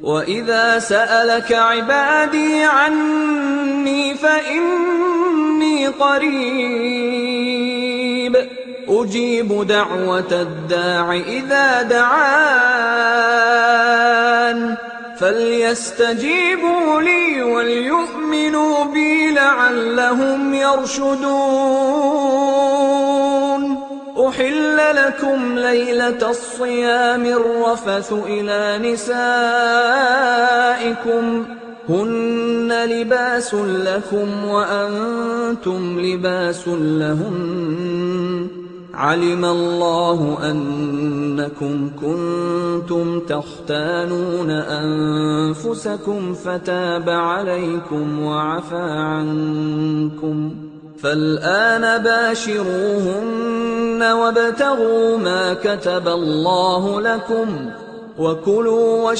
وَإِذَا سَأَلَكَ عِبَادِي عَنِّي فَإِنِّي قَرِيبٌ أُجِيبُ دَعْوَةَ الدَّاعِ إِذَا دَعَانِ فَلْيَسْتَجِيبُوا لِي وَلْيُؤْمِنُوا بِي لَعَلَّهُمْ يَرْشُدُونَ. أُحِلَّ لَكُمْ لَيْلَةَ الصِّيَامِ الرَّفَثُ إِلَىٰ نِسَائِكُمْ هُنَّ لِبَاسٌ لَّكُمْ وَأَنتُمْ لِبَاسٌ لَّهُنَّ عَلِمَ اللَّهُ أَنَّكُمْ كُنتُمْ تَخْتَانُونَ أَنفُسَكُمْ فَتَابَ عَلَيْكُمْ وَعَفَا عَنكُمْ فَالْآنَ بَاشِرُوهُنَّ وَابْتَغُوا مَا كَتَبَ اللَّهُ لَكُمْ وَكُلُوا